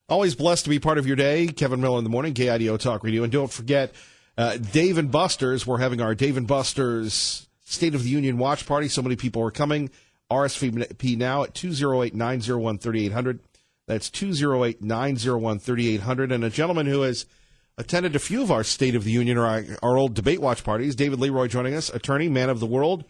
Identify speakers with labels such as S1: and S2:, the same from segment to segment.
S1: Always blessed to be part of your day. Kevin Miller in the morning, KIDO Talk Radio. And don't forget, Dave & Buster's. We're having our Dave & Buster's State of the Union watch party. So many people are coming. RSVP now at 208-901-3800. That's 208-901-3800. And a gentleman who has attended a few of our State of the Union or our old debate watch parties, David Leroy joining us, attorney, man of the world,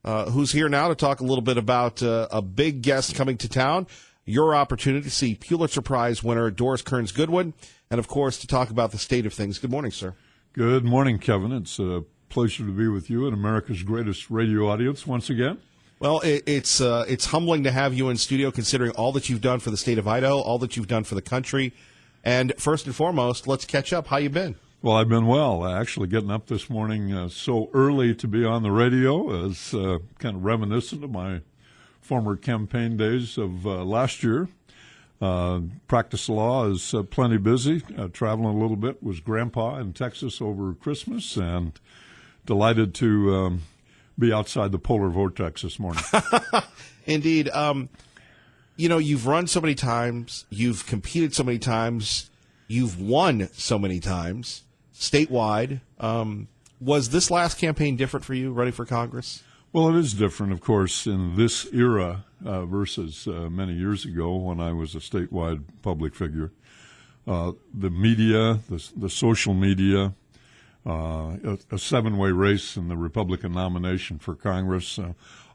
S1: who's here now to talk a little bit about a big guest coming to town. Your opportunity to see Pulitzer Prize winner Doris Kearns Goodwin, and, of course, to talk about the state of things. Good morning, sir.
S2: Good morning, Kevin. It's a pleasure to be with you and America's greatest radio audience once again.
S1: Well, it's humbling to have you in studio, considering all that you've done for the state of Idaho, all that you've done for the country. And first and foremost, let's catch up. How you been?
S2: Well, I've been well. Actually, getting up this morning so early to be on the radio is kind of reminiscent of my former campaign days of last year. Practice law is plenty busy. Traveling a little bit. Was grandpa in Texas over Christmas, and delighted to be outside the polar vortex this morning.
S1: Indeed. You've run so many times. You've competed so many times. You've won so many times statewide. Was this last campaign different for you, running for Congress?
S2: Well, it is different, of course, in this era versus many years ago when I was a statewide public figure. The media, the social media, a seven-way race in the Republican nomination for Congress,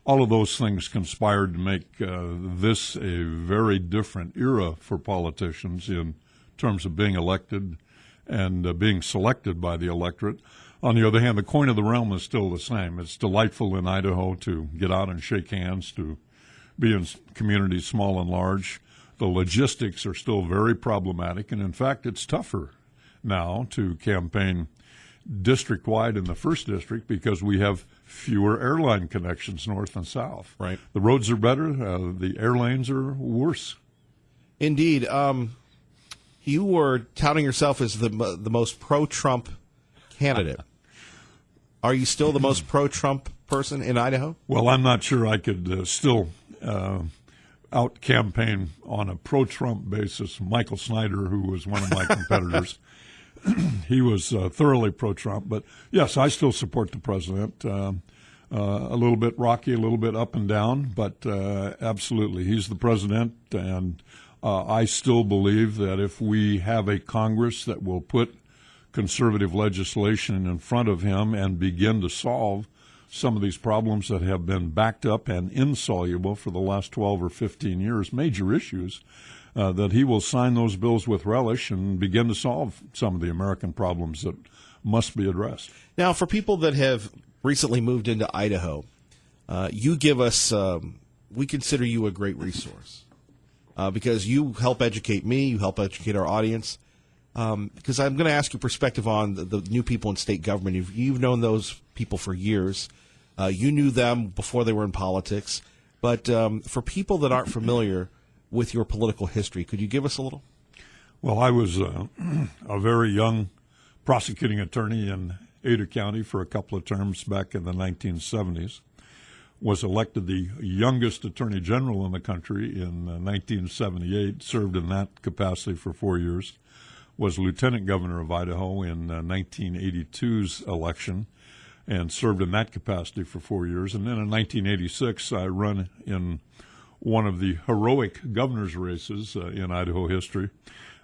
S2: all of those things conspired to make this a very different era for politicians in terms of being elected and being selected by the electorate. On the other hand, the coin of the realm is still the same. It's delightful in Idaho to get out and shake hands, to be in communities small and large. The logistics are still very problematic, and in fact, it's tougher now to campaign district-wide in the first district because we have fewer airline connections north and south.
S1: Right.
S2: The roads are better. The air lanes are worse.
S1: Indeed. You were touting yourself as the most pro-Trump candidate. Are you still the most pro-Trump person in Idaho?
S2: Well, I'm not sure I could still out-campaign on a pro-Trump basis Michael Snyder, who was one of my competitors. He was thoroughly pro-Trump. But, yes, I still support the president. A little bit rocky, a little bit up and down, but absolutely. He's the president, and I still believe that if we have a Congress that will put conservative legislation in front of him and begin to solve some of these problems that have been backed up and insoluble for the last 12 or 15 years, major issues, that he will sign those bills with relish and begin to solve some of the American problems that must be addressed.
S1: Now, for people that have recently moved into Idaho, you give us, we consider you a great resource because you help educate me, you help educate our audience. Because I'm going to ask your perspective on the new people in state government. You've known those people for years. You knew them before they were in politics. But for people that aren't familiar with your political history, could you give us a little?
S2: Well, I was a very young prosecuting attorney in Ada County for a couple of terms back in the 1970s. Was elected the youngest attorney general in the country in 1978, served in that capacity for 4 years. Was lieutenant governor of Idaho in 1982's election and served in that capacity for 4 years. And then in 1986, I run in one of the heroic governor's races in Idaho history.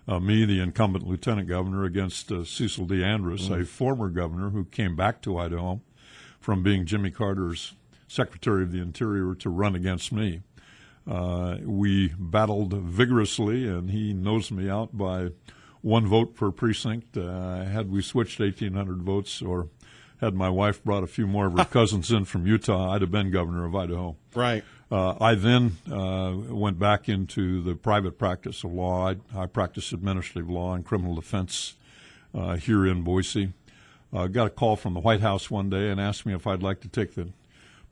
S2: Me, the incumbent lieutenant governor, against Cecil D. Andrus, a former governor who came back to Idaho from being Jimmy Carter's Secretary of the Interior to run against me. We battled vigorously, and he nosed me out by one vote per precinct. Had we switched 1,800 votes or had my wife brought a few more of her cousins in from Utah, I'd have been governor of Idaho.
S1: Right.
S2: I then went back into the private practice of law. I practiced administrative law and criminal defense here in Boise. Got a call from the White House one day and asked me if I'd like to take the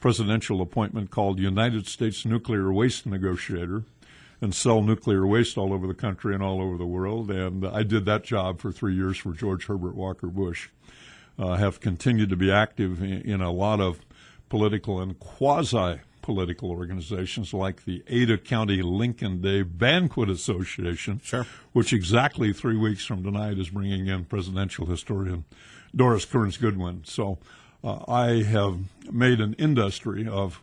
S2: presidential appointment called United States Nuclear Waste Negotiator and sell nuclear waste all over the country and all over the world. And I did that job for 3 years for George Herbert Walker Bush. Have continued to be active in a lot of political and quasi political organizations like the Ada County Lincoln Day Banquet Association,
S1: Sure.
S2: which exactly 3 weeks from tonight is bringing in presidential historian Doris Kearns Goodwin. So I have made an industry of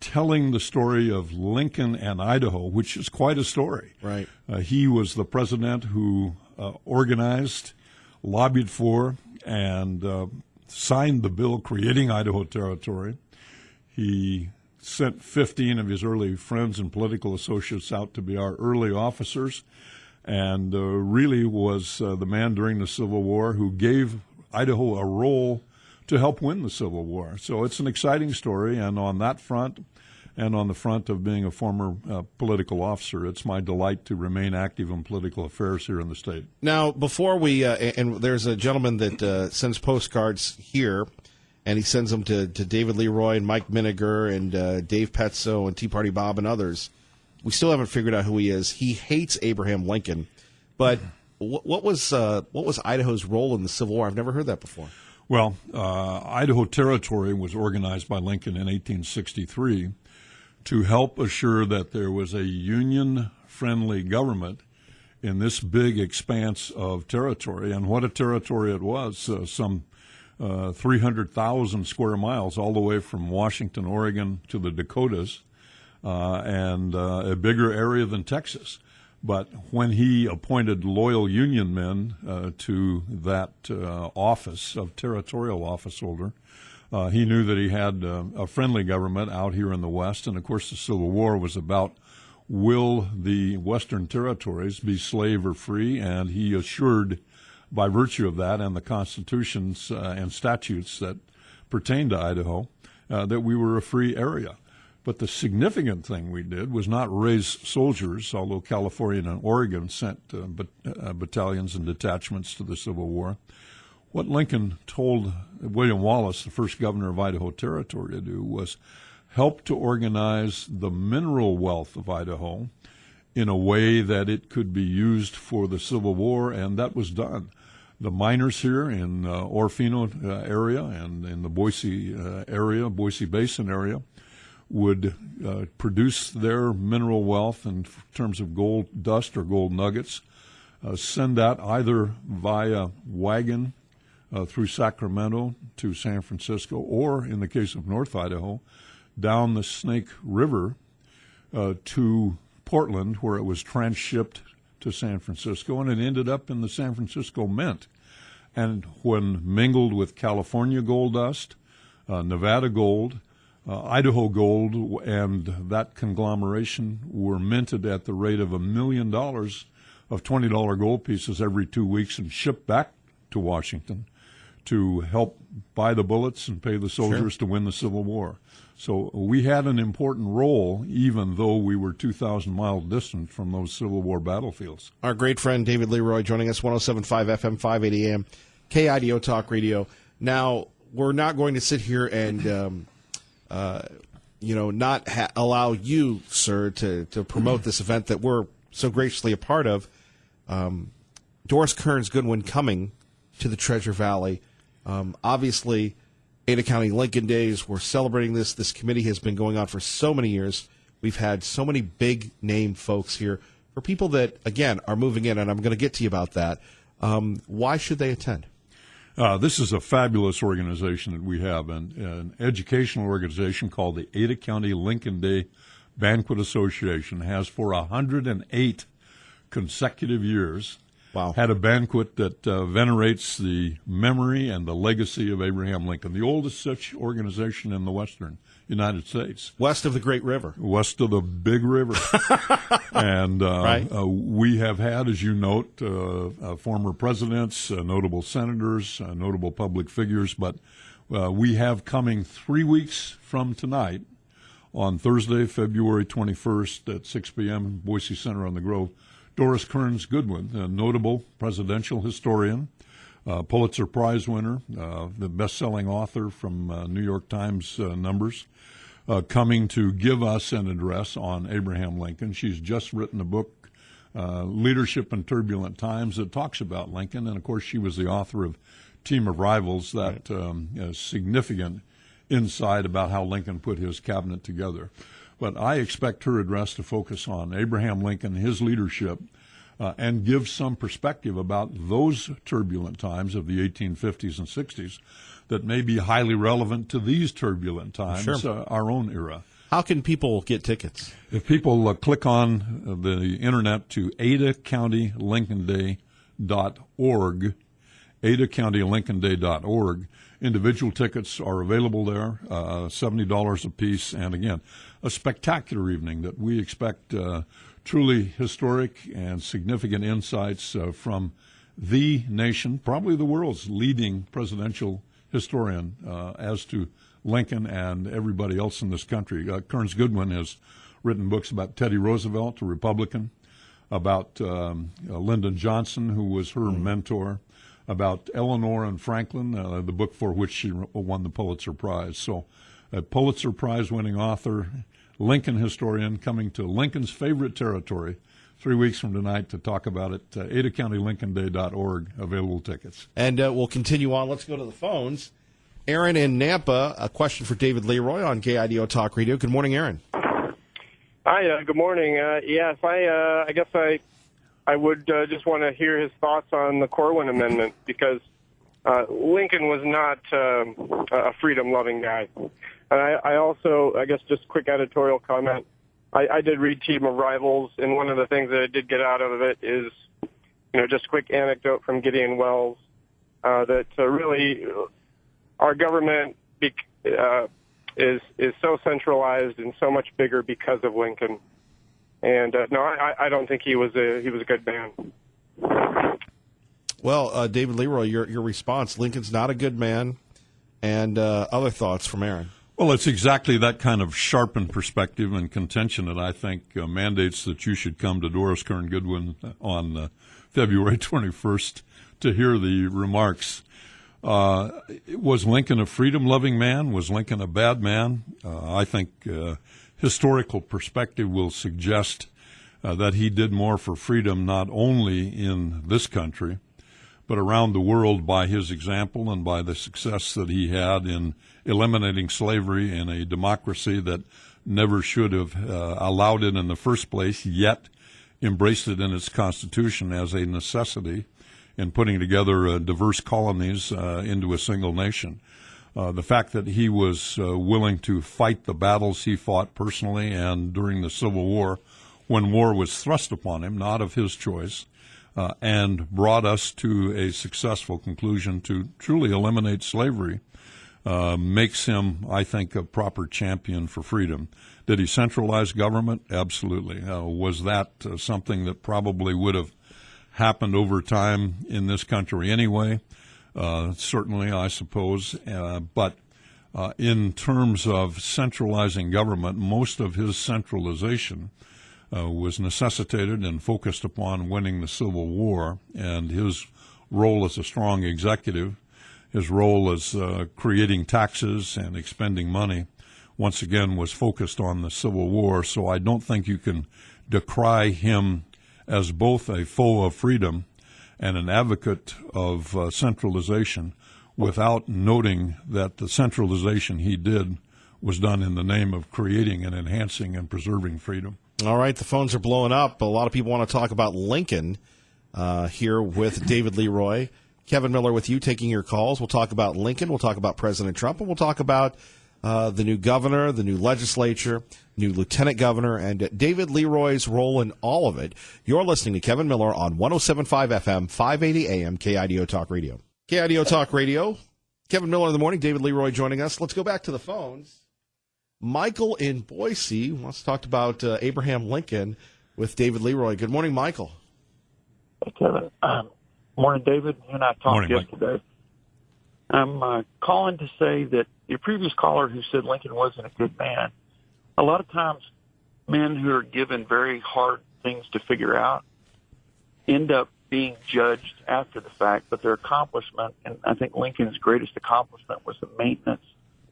S2: telling the story of Lincoln and Idaho, which is quite a story.
S1: Right.
S2: He was the president who organized, lobbied for, and signed the bill creating Idaho Territory. He sent 15 of his early friends and political associates out to be our early officers, and really was the man during the Civil War who gave Idaho a role to help win the Civil War. So it's an exciting story, and on that front, and on the front of being a former political officer, it's my delight to remain active in political affairs here in the state.
S1: Now, before we, and there's a gentleman that sends postcards here, and he sends them to David Leroy and Mike Miniger and Dave Petso and Tea Party Bob and others. We still haven't figured out who he is. He hates Abraham Lincoln, but what was Idaho's role in the Civil War? I've never heard that before.
S2: Well, Idaho Territory was organized by Lincoln in 1863 to help assure that there was a Union-friendly government in this big expanse of territory. And what a territory it was, some 300,000 square miles all the way from Washington, Oregon to the Dakotas, and a bigger area than Texas. But when he appointed loyal Union men to that office of territorial office holder, he knew that he had a friendly government out here in the West. And, of course, the Civil War was about, will the Western territories be slave or free? And he assured, by virtue of that and the constitutions and statutes that pertain to Idaho, that we were a free area. But the significant thing we did was not raise soldiers, although California and Oregon sent battalions and detachments to the Civil War. What Lincoln told William Wallace, the first governor of Idaho Territory, to do was help to organize the mineral wealth of Idaho in a way that it could be used for the Civil War, and that was done. The miners here in Orofino area and in the Boise area, Boise Basin area, would produce their mineral wealth in terms of gold dust or gold nuggets, send that either via wagon through Sacramento to San Francisco, or in the case of North Idaho, down the Snake River to Portland, where it was transshipped to San Francisco, and it ended up in the San Francisco Mint. And when mingled with California gold dust, Nevada gold, Idaho gold, and that conglomeration were minted at the rate of $1 million of $20 gold pieces every 2 weeks and shipped back to Washington to help buy the bullets and pay the soldiers to win the Civil War. So we had an important role, even though we were 2,000 miles distant from those Civil War battlefields.
S1: Our great friend David Leroy joining us, 107.5 FM, 580 AM, KIDO Talk Radio. Now, we're not going to sit here and not allow you, sir, to promote this event that we're so graciously a part of. Doris Kearns Goodwin coming to the Treasure Valley. Obviously, Ada County Lincoln Days, we're celebrating this. This committee has been going on for so many years. We've had so many big-name folks here. For people that, again, are moving in, and I'm going to get to you about that, why should they attend?
S2: This is a fabulous organization that we have, an educational organization called the Ada County Lincoln Day Banquet Association. Has for 108 consecutive years had a banquet that venerates the memory and the legacy of Abraham Lincoln, the oldest such organization in the western United States.
S1: West of the Great River.
S2: West of the Big River. And we have had, as you note, former presidents, notable senators, notable public figures, but we have coming 3 weeks from tonight, on Thursday, February 21st at 6 p.m., Boise Center on the Grove, Doris Kearns Goodwin, a notable presidential historian, Pulitzer Prize winner, the best-selling author from New York Times numbers, coming to give us an address on Abraham Lincoln. She's just written a book, Leadership in Turbulent Times, that talks about Lincoln. And, of course, she was the author of Team of Rivals, that significant insight about how Lincoln put his cabinet together. But I expect her address to focus on Abraham Lincoln, his leadership, and give some perspective about those turbulent times of the 1850s and 60s that may be highly relevant to these turbulent times,
S1: Sure.
S2: our own era.
S1: How can people get tickets?
S2: If people click on the internet to adacountylincolnday.org, adacountylincolnday.org, individual tickets are available there, $70 a piece, and again, a spectacular evening that we expect truly historic and significant insights from the nation, probably the world's leading presidential historian as to Lincoln and everybody else in this country. Kearns Goodwin has written books about Teddy Roosevelt, a Republican, about Lyndon Johnson, who was her mentor, about Eleanor and Franklin, the book for which she won the Pulitzer Prize. So a Pulitzer Prize-winning author, Lincoln historian, coming to Lincoln's favorite territory 3 weeks from tonight to talk about it. adacountylincolnday.org, available tickets.
S1: And we'll continue on. Let's go to the phones. Aaron in Nampa, a question for David Leroy on KIDO Talk Radio. Good morning, Aaron.
S3: Hi, good morning. Yes, I guess I would just want to hear his thoughts on the Corwin Amendment, because Lincoln was not a freedom-loving guy. And I also, I guess, just quick editorial comment. I did read Team of Rivals, and one of the things that I did get out of it is, just a quick anecdote from Gideon Wells, that really our government is so centralized and so much bigger because of Lincoln. And no, I don't think he was a good man.
S1: Well, David Leroy, your response: Lincoln's not a good man, and other thoughts from Aaron.
S2: Well, it's exactly that kind of sharpened perspective and contention that I think mandates that you should come to Doris Kearns Goodwin on February 21st to hear the remarks. Was Lincoln a freedom-loving man? Was Lincoln a bad man? I think historical perspective will suggest that he did more for freedom not only in this country, but around the world by his example and by the success that he had in eliminating slavery in a democracy that never should have allowed it in the first place, yet embraced it in its constitution as a necessity in putting together diverse colonies into a single nation. The fact that he was willing to fight the battles he fought personally and during the Civil War, when war was thrust upon him, not of his choice, and brought us to a successful conclusion to truly eliminate slavery, makes him, I think, a proper champion for freedom. Did he centralize government? Absolutely. Was that something that probably would have happened over time in this country anyway? Certainly, I suppose. But in terms of centralizing government, most of his centralization was necessitated and focused upon winning the Civil War, and his role as a strong executive, his role as creating taxes and expending money, once again was focused on the Civil War. So I don't think you can decry him as both a foe of freedom and an advocate of centralization without noting that the centralization he did was done in the name of creating and enhancing and preserving freedom.
S1: All right, the phones are blowing up. A lot of people want to talk about Lincoln here with David Leroy. Kevin Miller with you, taking your calls. We'll talk about Lincoln. We'll talk about President Trump. And we'll talk about the new governor, the new legislature, new lieutenant governor, and David Leroy's role in all of it. You're listening to Kevin Miller on 107.5 FM, 580 AM, KIDO Talk Radio. KIDO Talk Radio. Kevin Miller in the morning, David Leroy joining us. Let's go back to the phones. Michael in Boise wants to talk about Abraham Lincoln with David Leroy. Good morning, Michael.
S4: Hey, Kevin. Morning, David. You and I talked
S2: Morning,
S4: yesterday. I'm calling to say that your previous caller who said Lincoln wasn't a good man, a lot of times men who are given very hard things to figure out end up being judged after the fact, but their accomplishment, and I think Lincoln's greatest accomplishment, was the maintenance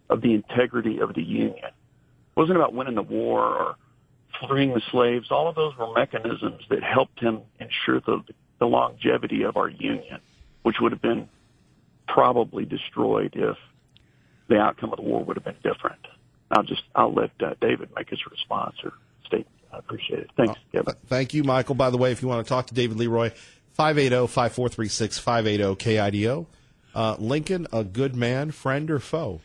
S4: of the integrity of the Union. It wasn't about winning the war or freeing the slaves. All of those were mechanisms that helped him ensure the longevity of our Union, which would have been probably destroyed if the outcome of the war would have been different. I'll let David make his response or statement. I appreciate it. Thanks, Kevin.
S1: Thank you, Michael. By the way, if you want to talk to David Leroy, 580-5436-580-KIDO. Lincoln, a good man, friend, or foe?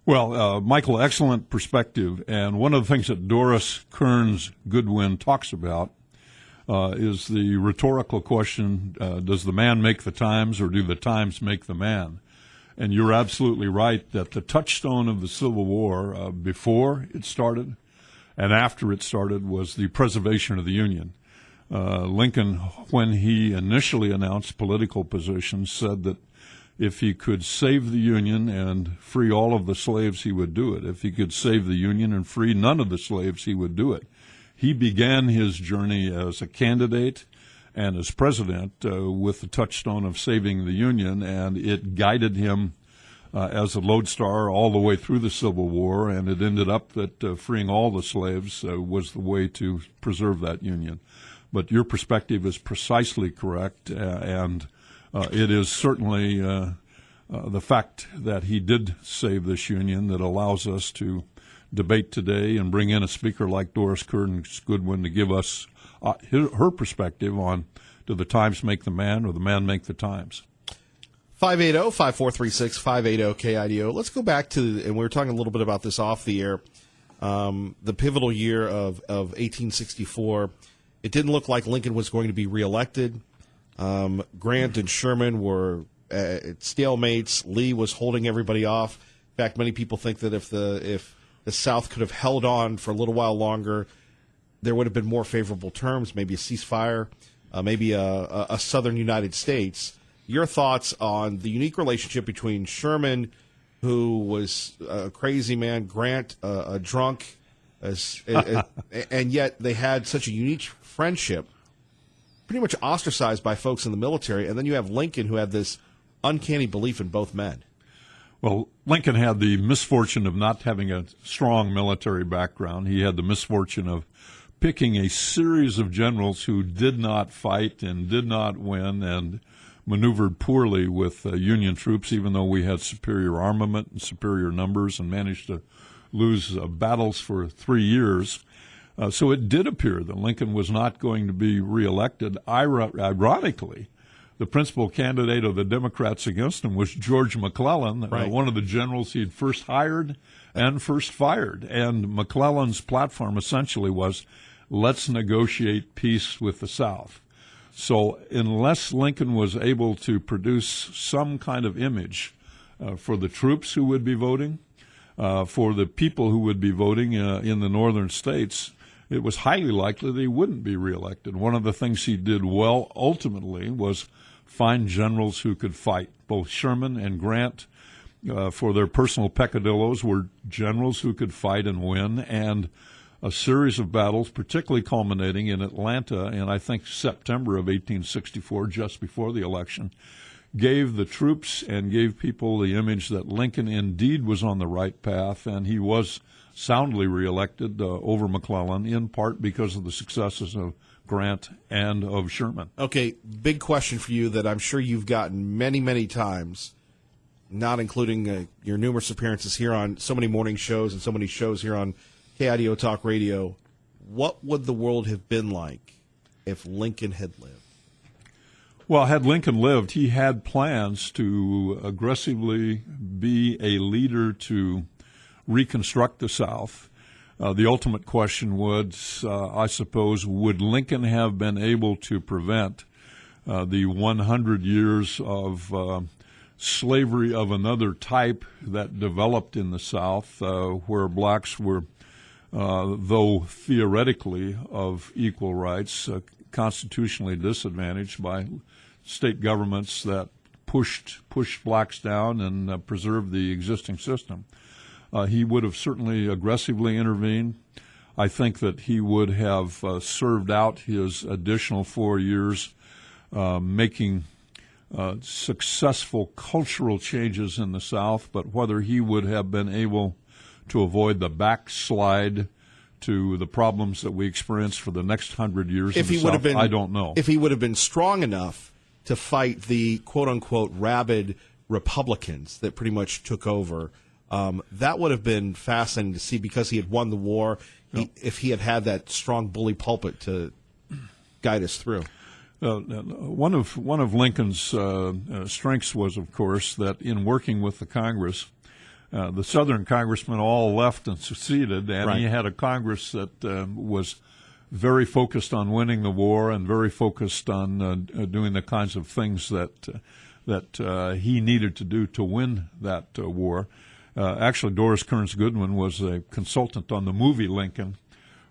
S2: Well, Michael, excellent perspective. And one of the things that Doris Kearns Goodwin talks about is the rhetorical question, does the man make the times or do the times make the man? And you're absolutely right that the touchstone of the Civil War before it started and after it started was the preservation of the Union. Lincoln, when he initially announced political positions, said that if he could save the Union and free all of the slaves, he would do it. If he could save the Union and free none of the slaves, he would do it. He began his journey as a candidate and as president with the touchstone of saving the Union, and it guided him as a lodestar all the way through the Civil War, and it ended up that freeing all the slaves was the way to preserve that Union. But your perspective is precisely correct, and it is certainly the fact that he did save this Union that allows us to debate today and bring in a speaker like Doris Kearns Goodwin to give us her perspective on, do the times make the man or the man make the times?
S1: 580-5436-580-KIDO. Let's go back to, and we were talking a little bit about this off the air, the pivotal year of 1864. It didn't look like Lincoln was going to be reelected. Grant and Sherman were at stalemates. Lee was holding everybody off. In fact, many people think that if the South could have held on for a little while longer, there would have been more favorable terms, maybe a ceasefire, maybe a southern United States. Your thoughts on the unique relationship between Sherman, who was a crazy man, Grant, a drunk, and yet they had such a unique friendship, pretty much ostracized by folks in the military, and then you have Lincoln, who had this uncanny belief in both men.
S2: Well, Lincoln had the misfortune of not having a strong military background. He had the misfortune of picking a series of generals who did not fight and did not win and maneuvered poorly with Union troops, even though we had superior armament and superior numbers and managed to lose battles for 3 years. So it did appear that Lincoln was not going to be reelected. Ironically, the principal candidate of the Democrats against him was George McClellan,
S1: right.
S2: One of the generals he'd first hired and first fired. And McClellan's platform essentially was, let's negotiate peace with the South. So unless Lincoln was able to produce some kind of image for the troops who would be voting, for the people who would be voting in the northern states, it was highly likely that he wouldn't be reelected. One of the things he did well ultimately was find generals who could fight. Both Sherman and Grant, for their personal peccadillos, were generals who could fight and win, and a series of battles, particularly culminating in Atlanta in, I think, September of 1864, just before the election, gave the troops and gave people the image that Lincoln indeed was on the right path, and he was soundly reelected over McClellan, in part because of the successes of Grant and of Sherman.
S1: Okay, big question for you that I'm sure you've gotten many, many times, not including your numerous appearances here on so many morning shows and so many shows here on KIDO Talk Radio. What would the world have been like if Lincoln had lived?
S2: Well, had Lincoln lived, he had plans to aggressively be a leader to reconstruct the South. The ultimate question was, I suppose, would Lincoln have been able to prevent the 100 years of slavery of another type that developed in the South, where blacks were, though theoretically of equal rights, constitutionally disadvantaged by state governments that pushed blacks down and preserved the existing system. He would have certainly aggressively intervened. I think that he would have served out his additional 4 years making successful cultural changes in the South, but whether he would have been able to avoid the backslide to the problems that we experienced for the next 100 years in the South, I don't know.
S1: If he would have been strong enough to fight the quote-unquote rabid Republicans that pretty much took over That would have been fascinating to see because he had won the war. If he had that strong bully pulpit to guide us through.
S2: One of Lincoln's strengths was, of course, that in working with the Congress, the Southern congressmen all left and seceded, and he had a Congress that was very focused on winning the war and very focused on doing the kinds of things that he needed to do to win that war. Actually, Doris Kearns Goodwin was a consultant on the movie Lincoln,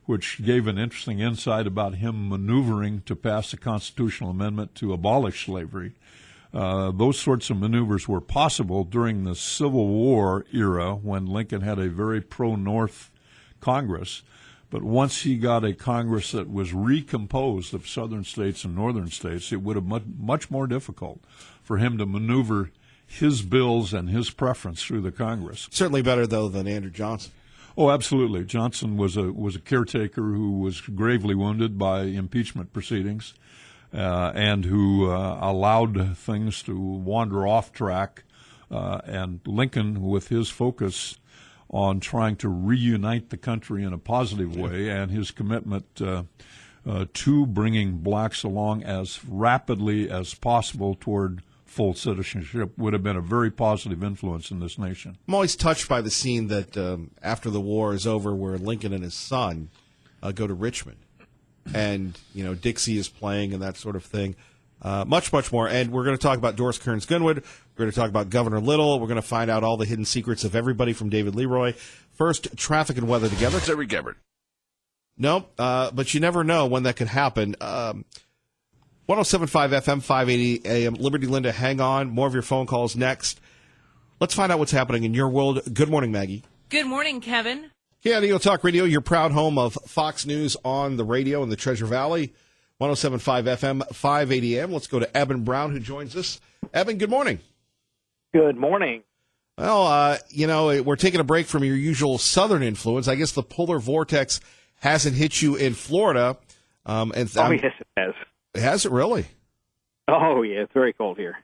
S2: which gave an interesting insight about him maneuvering to pass a constitutional amendment to abolish slavery. Those sorts of maneuvers were possible during the Civil War era when Lincoln had a very pro-North Congress. But once he got a Congress that was recomposed of southern states and northern states, it would have been much more difficult for him to maneuver his bills and his preference through the Congress.
S1: Certainly better, though, than Andrew Johnson.
S2: Oh, absolutely. Johnson was a caretaker who was gravely wounded by impeachment proceedings and who allowed things to wander off track. And Lincoln, with his focus on trying to reunite the country in a positive way and his commitment to bringing blacks along as rapidly as possible toward full citizenship, would have been a very positive influence in this nation.
S1: I'm always touched by the scene that after the war is over where Lincoln and his son go to Richmond. And, Dixie is playing and that sort of thing. Much, much more. And we're going to talk about Doris Kearns Goodwin. We're going to talk about Governor Little. We're going to find out all the hidden secrets of everybody from David Leroy. First, traffic and weather together.
S5: It's Eric Gabbard.
S1: Nope, but you never know when that could happen. 107.5 FM, 580 AM. Liberty Linda, hang on. More of your phone calls next. Let's find out what's happening in your world. Good morning, Maggie.
S6: Good morning, Kevin.
S1: Yeah, Neil Talk Radio, your proud home of Fox News on the radio in the Treasure Valley. 107.5 FM, 580 AM. Let's go to Eben Brown, who joins us. Eben, good morning.
S7: Good morning.
S1: Well, we're taking a break from your usual southern influence. I guess the polar vortex hasn't hit you in Florida.
S7: Yes, it has.
S1: Has it really?
S7: Oh, yeah, it's very cold here.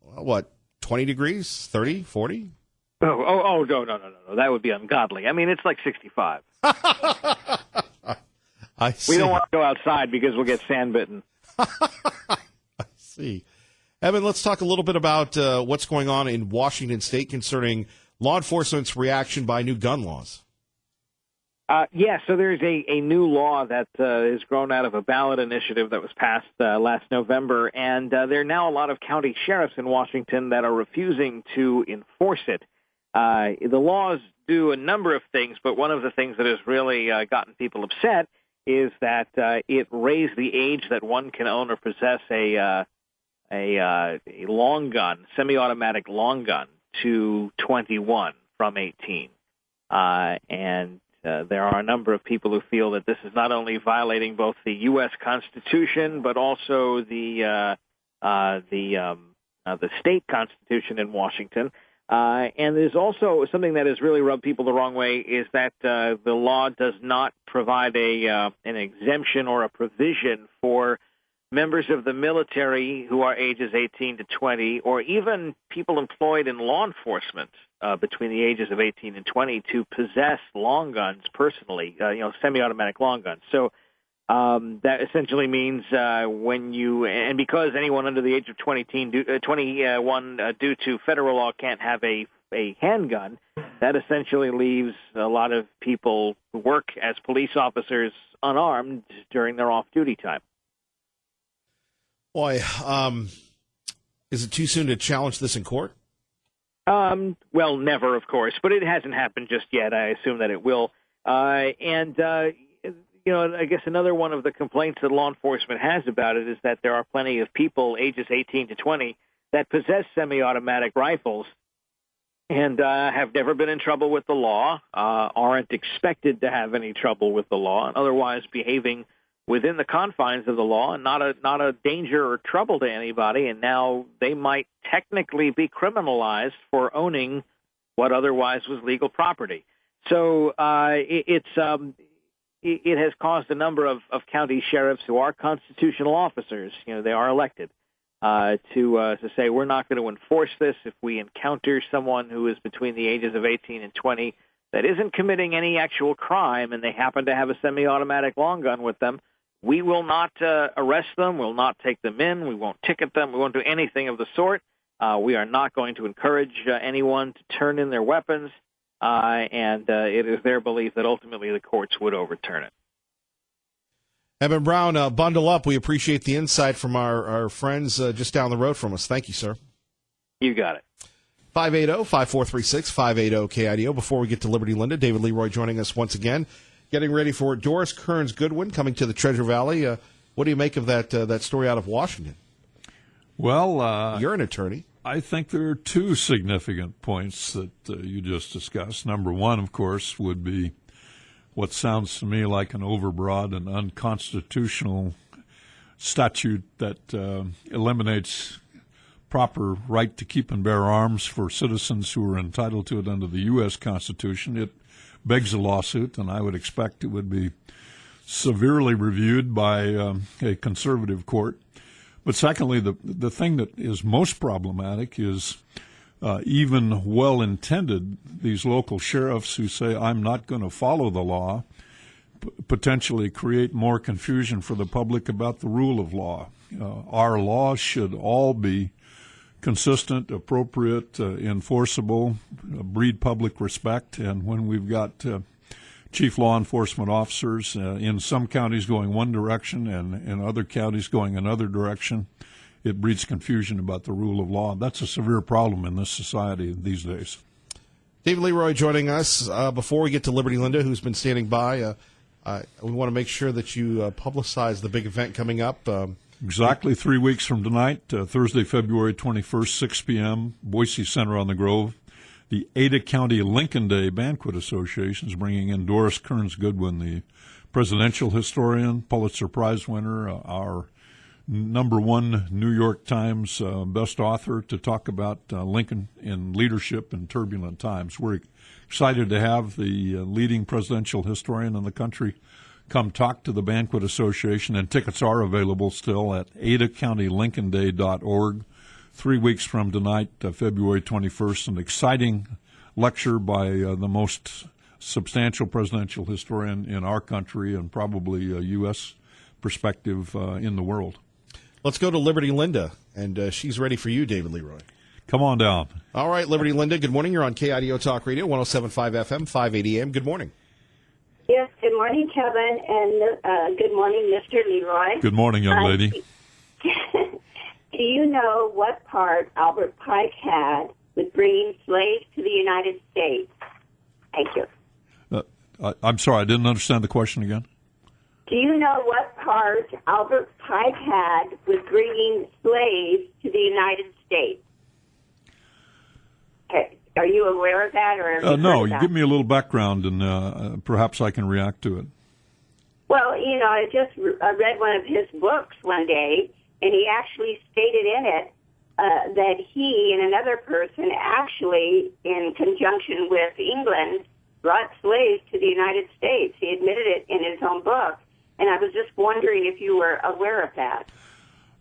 S1: Well, what, 20 degrees, 30, 40?
S7: Oh, no. That would be ungodly. I mean, it's like 65.
S1: I see.
S7: We don't want to go outside because we'll get sandbitten.
S1: I see. Evan, let's talk a little bit about what's going on in Washington State concerning law enforcement's reaction by new gun laws.
S7: So there's a new law that has grown out of a ballot initiative that was passed last November, and there are now a lot of county sheriffs in Washington that are refusing to enforce it. The laws do a number of things, but one of the things that has really gotten people upset is that it raised the age that one can own or possess a long gun, semi-automatic long gun, to 21 from 18. There are a number of people who feel that this is not only violating both the U.S. Constitution but also the state constitution in Washington. And there's also something that has really rubbed people the wrong way is that the law does not provide an exemption or a provision for members of the military who are ages 18 to 20, or even people employed in law enforcement between the ages of 18 and 20 to possess long guns personally, semi-automatic long guns. So that essentially means because anyone under the age of 21 due to federal law can't have a handgun, that essentially leaves a lot of people who work as police officers unarmed during their off-duty time.
S1: Boy, is it too soon to challenge this in court?
S7: Well, never, of course, but it hasn't happened just yet. I assume that it will. I guess another one of the complaints that law enforcement has about it is that there are plenty of people ages 18 to 20 that possess semi-automatic rifles and have never been in trouble with the law, aren't expected to have any trouble with the law, and otherwise behaving within the confines of the law and not a danger or trouble to anybody, and now they might technically be criminalized for owning what otherwise was legal property. So it has caused a number of county sheriffs who are constitutional officers, they are elected, to say we're not going to enforce this if we encounter someone who is between the ages of 18 and 20 that isn't committing any actual crime and they happen to have a semi-automatic long gun with them. We will not arrest them. We'll not take them in. We won't ticket them. We won't do anything of the sort. We are not going to encourage anyone to turn in their weapons, and it is their belief that ultimately the courts would overturn it.
S1: Evan Brown, bundle up. We appreciate the insight from our friends just down the road from us. Thank you, sir.
S7: You got it.
S1: 580-5436, 580-KIDO. Before we get to Liberty Linda, David Leroy joining us once again. Getting ready for Doris Kearns Goodwin coming to the Treasure Valley. What do you make of that story out of Washington?
S2: Well,
S1: you're an attorney.
S2: I think there are two significant points that you just discussed. Number one, of course, would be what sounds to me like an overbroad and unconstitutional statute that eliminates proper right to keep and bear arms for citizens who are entitled to it under the U.S. Constitution. It begs a lawsuit, and I would expect it would be severely reviewed by a conservative court. But secondly, the thing that is most problematic is even well-intended, these local sheriffs who say, I'm not going to follow the law, potentially create more confusion for the public about the rule of law. Our laws should all be consistent, appropriate, enforceable, breed public respect. And when we've got chief law enforcement officers in some counties going one direction and in other counties going another direction, it breeds confusion about the rule of law. That's a severe problem in this society these days.
S1: David Leroy joining us. Before we get to Liberty Linda, who's been standing by, we want to make sure that you publicize the big event coming up.
S2: Exactly 3 weeks from tonight, Thursday, February 21st, 6 p.m., Boise Center on the Grove. The Ada County Lincoln Day Banquet Association is bringing in Doris Kearns Goodwin, the presidential historian, Pulitzer Prize winner, our #1 New York Times best author, to talk about Lincoln in leadership in turbulent times. We're excited to have the leading presidential historian in the country come talk to the Banquet Association, and tickets are available still at adacountylincolnday.org. 3 weeks from tonight, February 21st, an exciting lecture by the most substantial presidential historian in our country and probably a U.S. perspective in the world.
S1: Let's go to Liberty Linda, and she's ready for you, David Leroy.
S2: Come on down.
S1: All right, Liberty Linda, good morning. You're on KIDO Talk Radio, 107.5 FM, 580 AM. Good morning.
S5: Yes, good morning, Kevin, and good morning, Mr. Leroy.
S2: Good morning, young lady.
S5: Do you know what part Albert Pike had with bringing slaves to the United States? Thank you.
S2: I'm sorry, I didn't understand the question again.
S5: Do you know what part Albert Pike had with bringing slaves to the United States? Okay. Are you aware of that? Or
S2: no, you give me a little background, and perhaps I can react to it.
S5: Well, I just read one of his books one day, and he actually stated in it that he and another person actually, in conjunction with England, brought slaves to the United States. He admitted it in his own book, and I was just wondering if you were aware of that.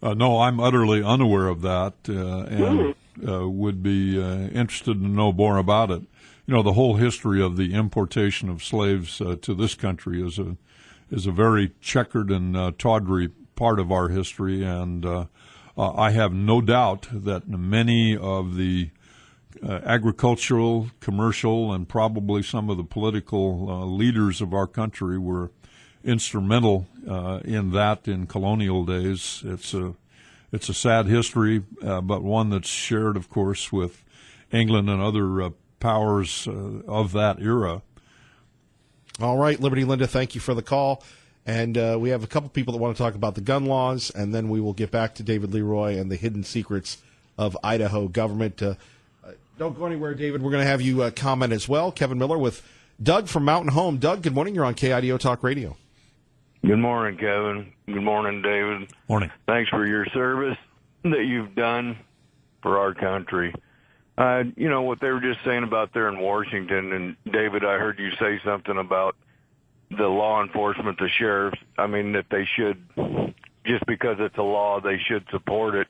S2: No, I'm utterly unaware of that, and would be interested to know more about it. The whole history of the importation of slaves to this country is a very checkered and tawdry part of our history, and I have no doubt that many of the agricultural, commercial, and probably some of the political leaders of our country were instrumental in that in colonial days. It's a sad history, but one that's shared, of course, with England and other powers of that era.
S1: All right, Liberty Linda, thank you for the call. And we have a couple people that want to talk about the gun laws, and then we will get back to David Leroy and the hidden secrets of Idaho government. Don't go anywhere, David. We're going to have you comment as well. Kevin Miller with Doug from Mountain Home. Doug, good morning. You're on KIDO Talk Radio.
S6: Good morning, Kevin. Good morning, David.
S2: Morning.
S6: Thanks for your service that you've done for our country. What they were just saying about there in Washington, and David, I heard you say something about the law enforcement, the sheriffs. I mean, that they should, just because it's a law, they should support it.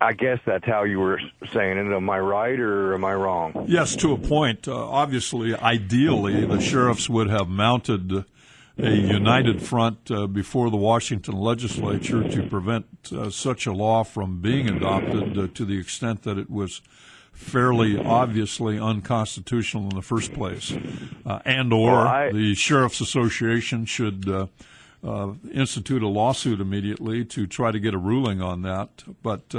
S6: I guess that's how you were saying it. Am I right or am I wrong?
S2: Yes, to a point. Obviously, ideally, the sheriffs would have mounted a united front before the Washington legislature to prevent such a law from being adopted to the extent that it was fairly obviously unconstitutional in the first place. The Sheriff's Association should institute a lawsuit immediately to try to get a ruling on that. But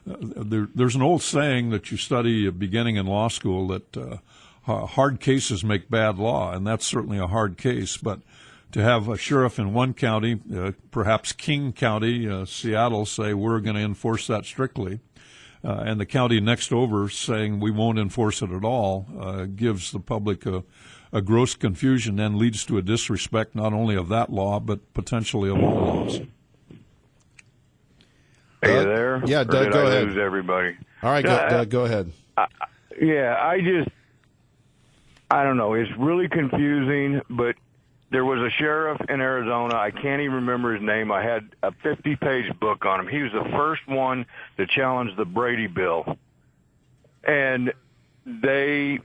S2: there's an old saying that you study beginning in law school that hard cases make bad law, and that's certainly a hard case. But to have a sheriff in one county, perhaps King County, Seattle, say we're going to enforce that strictly, and the county next over saying we won't enforce it at all, gives the public a gross confusion and leads to a disrespect not only of that law but potentially of all laws.
S6: Are you there?
S1: Yeah, Doug,
S6: did
S1: go
S6: I
S1: ahead.
S6: lose everybody?
S1: All right, Doug, go ahead.
S6: I don't know. It's really confusing, but there was a sheriff in Arizona. I can't even remember his name. I had a 50-page book on him. He was the first one to challenge the Brady Bill. And he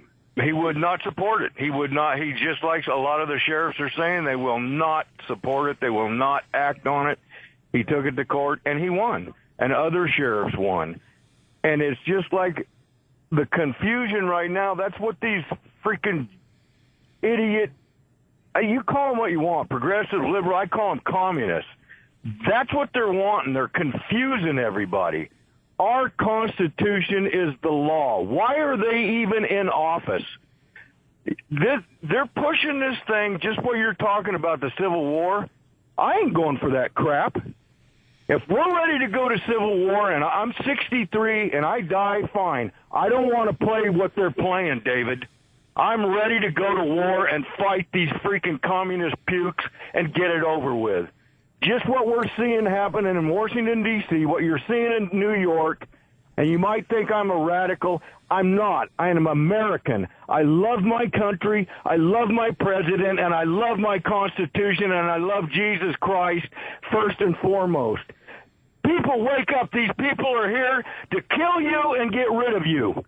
S6: would not support it. He would not. He just like a lot of the sheriffs are saying, they will not support it. They will not act on it. He took it to court, and he won. And other sheriffs won. And it's just like the confusion right now. That's what these freaking idiot, you call them what you want, progressive, liberal, I call them communists. That's what they're wanting. They're confusing everybody. Our Constitution is the law. Why are they even in office? They're pushing this thing just what you're talking about, the Civil War. I ain't going for that crap. If we're ready to go to Civil War, and I'm 63 and I die, fine. I don't want to play what they're playing, David. I'm ready to go to war and fight these freaking communist pukes and get it over with. Just what we're seeing happening in Washington, D.C., what you're seeing in New York, and you might think I'm a radical. I'm not. I am American. I love my country. I love my president, and I love my Constitution, and I love Jesus Christ first and foremost. People, wake up. These people are here to kill you and get rid of you.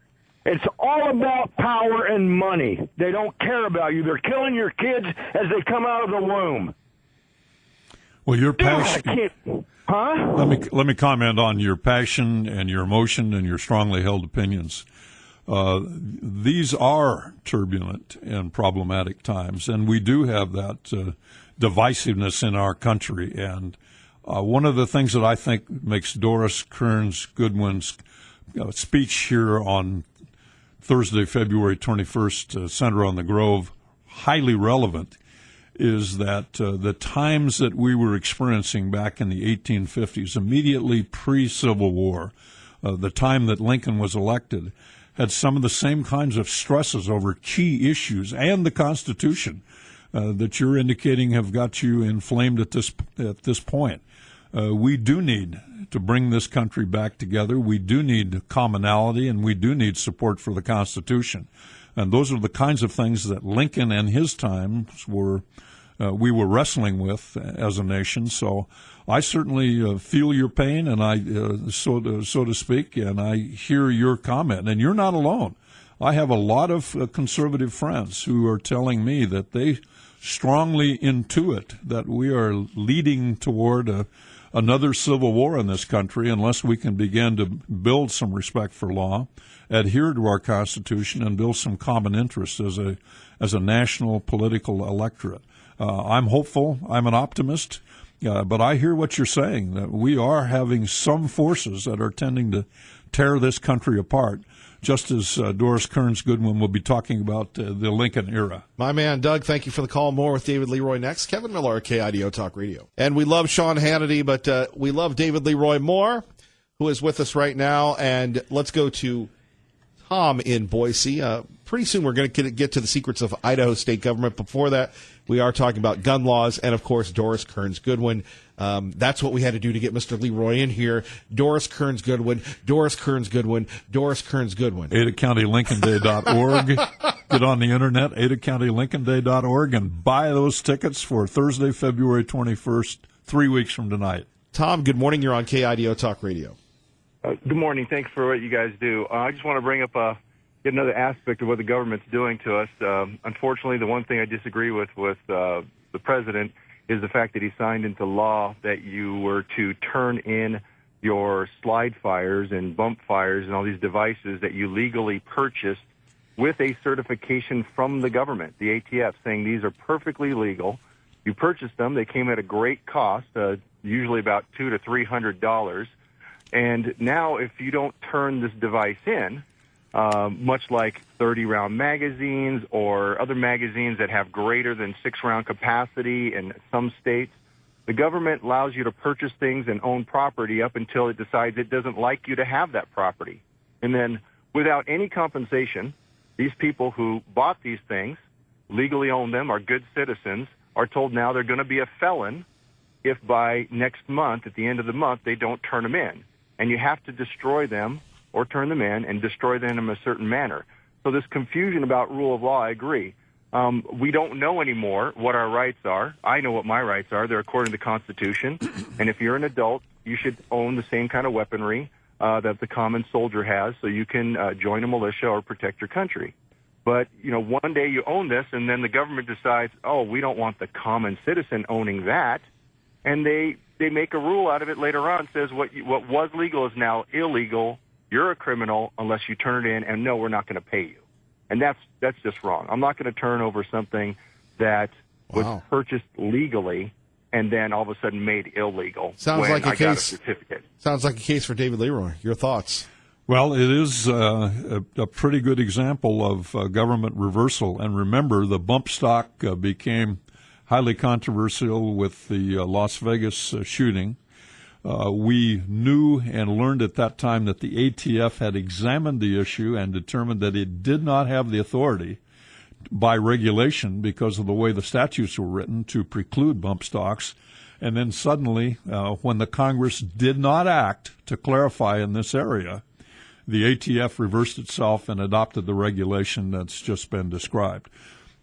S6: It's all about power and money. They don't care about you. They're killing your kids as they come out of the womb.
S2: Well, your passion.
S6: Huh?
S2: Let me comment on your passion and your emotion and your strongly held opinions. These are turbulent and problematic times, and we do have that divisiveness in our country. And one of the things that I think makes Doris Kearns Goodwin's speech here on Thursday, February 21st, Center on the Grove, highly relevant is that the times that we were experiencing back in the 1850s, immediately pre-Civil War, the time that Lincoln was elected, had some of the same kinds of stresses over key issues and the Constitution that you're indicating have got you inflamed at this point. We do need to bring this country back together. We do need commonality, and we do need support for the Constitution. And those are the kinds of things that Lincoln and his times we were wrestling with as a nation. So I certainly feel your pain, and so to speak, and I hear your comment. And you're not alone. I have a lot of conservative friends who are telling me that they strongly intuit that we are leading toward another civil war in this country unless we can begin to build some respect for law, adhere to our Constitution, and build some common interests as a national political electorate. I'm hopeful. I'm an optimist. But I hear what you're saying, that we are having some forces that are tending to tear this country apart, just as Doris Kearns Goodwin will be talking about the Lincoln era.
S1: My man, Doug, thank you for the call. More with David Leroy next. Kevin Miller, KIDO Talk Radio. And we love Sean Hannity, but we love David Leroy more, who is with us right now. And let's go to Tom in Boise. Pretty soon we're going to get to the secrets of Idaho state government. Before that, we are talking about gun laws and, of course, Doris Kearns Goodwin. That's what we had to do to get Mr. Leroy in here. Doris Kearns Goodwin, Doris Kearns Goodwin, Doris Kearns Goodwin.
S2: AdaCountyLincolnDay.org. Get on the internet, AdaCountyLincolnDay.org, and buy those tickets for Thursday, February 21st, 3 weeks from tonight.
S1: Tom, good morning. You're on KIDO Talk Radio.
S8: Good morning. Thanks for what you guys do. I just want to bring up yet another aspect of what the government's doing to us. Unfortunately, the one thing I disagree with the president is the fact that he signed into law that you were to turn in your slide fires and bump fires and all these devices that you legally purchased with a certification from the government, the ATF, saying these are perfectly legal. You purchased them. They came at a great cost, usually about $200 to $300. And now if you don't turn this device in, much like 30-round magazines or other magazines that have greater than 6-round capacity in some states, the government allows you to purchase things and own property up until it decides it doesn't like you to have that property. And then without any compensation, these people who bought these things, legally own them, are good citizens, are told now they're going to be a felon if by next month, at the end of the month, they don't turn them in. And you have to destroy them or turn them in and destroy them in a certain manner. So this confusion about rule of law, I agree. We don't know anymore what our rights are. I know what my rights are. They're according to the Constitution. And if you're an adult, you should own the same kind of weaponry that the common soldier has, so you can join a militia or protect your country. But, you know, one day you own this, and then the government decides, oh, we don't want the common citizen owning that. And they make a rule out of it later on, says what was legal is now illegal. You're a criminal unless you turn it in, and no, we're not going to pay you. And that's just wrong. I'm not going to turn over something that was purchased legally and then all of a sudden made illegal.
S1: Sounds like a
S8: got a certificate.
S1: Sounds like a case for David Leroy. Your thoughts?
S2: Well, it is a pretty good example of government reversal. And remember, the bump stock became highly controversial with the Las Vegas shooting. We knew and learned at that time that the ATF had examined the issue and determined that it did not have the authority by regulation, because of the way the statutes were written, to preclude bump stocks. And then suddenly, when the Congress did not act to clarify in this area, the ATF reversed itself and adopted the regulation that's just been described.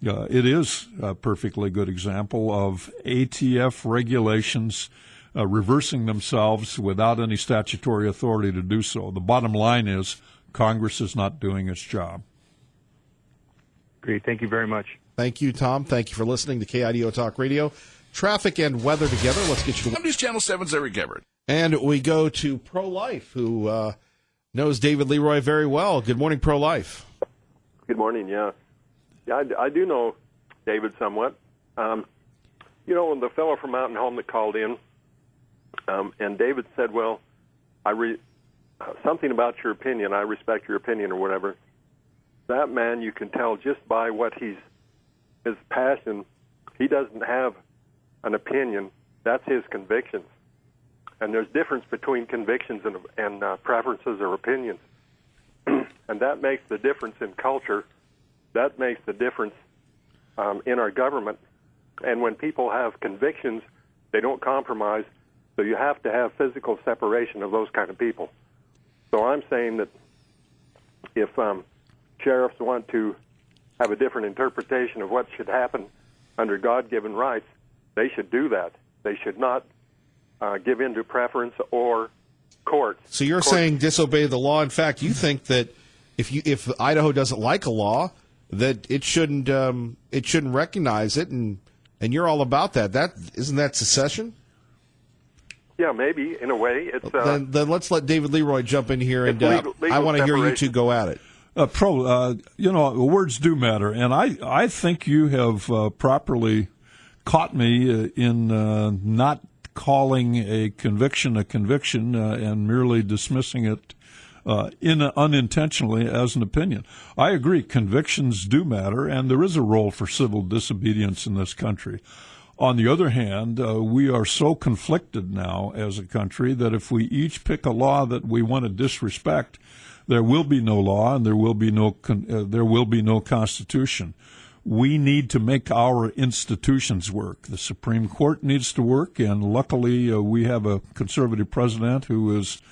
S2: It is a perfectly good example of ATF regulations reversing themselves without any statutory authority to do so. The bottom line is Congress is not doing its job.
S8: Great. Thank you very much.
S1: Thank you, Tom. Thank you for listening to KIDO Talk Radio. Traffic and weather together. Let's get you to
S9: News Channel 7's Eric Everett.
S1: And we go to Pro-Life, who knows David Leroy very well. Good morning, Pro-Life.
S10: Good morning, yeah. I do know David somewhat. You know, when the fellow from Mountain Home that called in, and David said, well, something about your opinion, I respect your opinion or whatever. That man, you can tell just by what his passion, he doesn't have an opinion. That's his convictions. And there's difference between convictions and preferences or opinions. And that makes the difference in culture. That makes the difference in our government. And when people have convictions, they don't compromise. So you have to have physical separation of those kind of people. So I'm saying that if sheriffs want to have a different interpretation of what should happen under God-given rights, they should do that. They should not give in to preference or courts.
S1: So you're saying disobey the law. In fact, you think that if Idaho doesn't like a law, that it shouldn't recognize it, and you're all about that. Isn't that secession?
S10: Yeah, maybe in a way. It's
S1: then let's let David Leroy jump in here, and
S10: legal
S1: I want to hear you two go at it.
S2: You know, words do matter, and I think you have properly caught me in not calling a conviction and merely dismissing it unintentionally as an opinion. I agree, convictions do matter, and there is a role for civil disobedience in this country. On the other hand, we are so conflicted now as a country that if we each pick a law that we want to disrespect, there will be no law and there will be no Constitution. We need to make our institutions work. The Supreme Court needs to work, and luckily we have a conservative president who is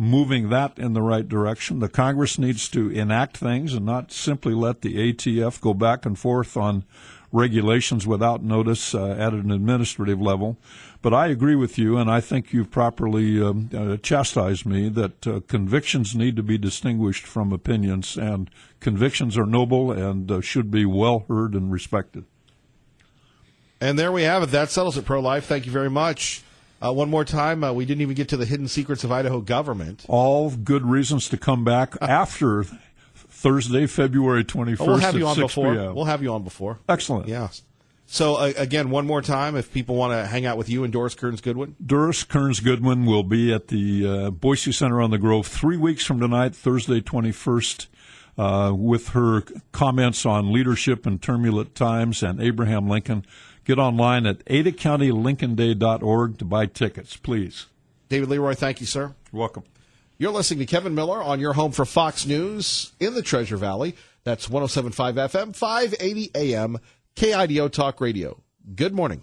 S2: moving that in the right direction. The Congress needs to enact things and not simply let the ATF go back and forth on regulations without notice at an administrative level. But I agree with you, and I think you've properly chastised me that convictions need to be distinguished from opinions, and convictions are noble and should be well heard and respected.
S1: And there we have it. That settles it, Pro-Life. Thank you very much. One more time, we didn't even get to the hidden secrets of Idaho government.
S2: All good reasons to come back after Thursday, February 21st
S1: We'll have
S2: at
S1: you on
S2: 6
S1: before.
S2: p.m.
S1: We'll have you on before.
S2: Excellent.
S1: Yes. So, again, one more time, if people want to hang out with you and Doris Kearns Goodwin.
S2: Doris Kearns Goodwin will be at the Boise Center on the Grove 3 weeks from tonight, Thursday, 21st, with her comments on leadership in turbulent times and Abraham Lincoln. Get online at adacountylincolnday.org to buy tickets, please.
S1: David Leroy, thank you, sir.
S2: You're welcome.
S1: You're listening to Kevin Miller on your home for Fox News in the Treasure Valley. That's 107.5 FM, 580 AM, KIDO Talk Radio. Good morning.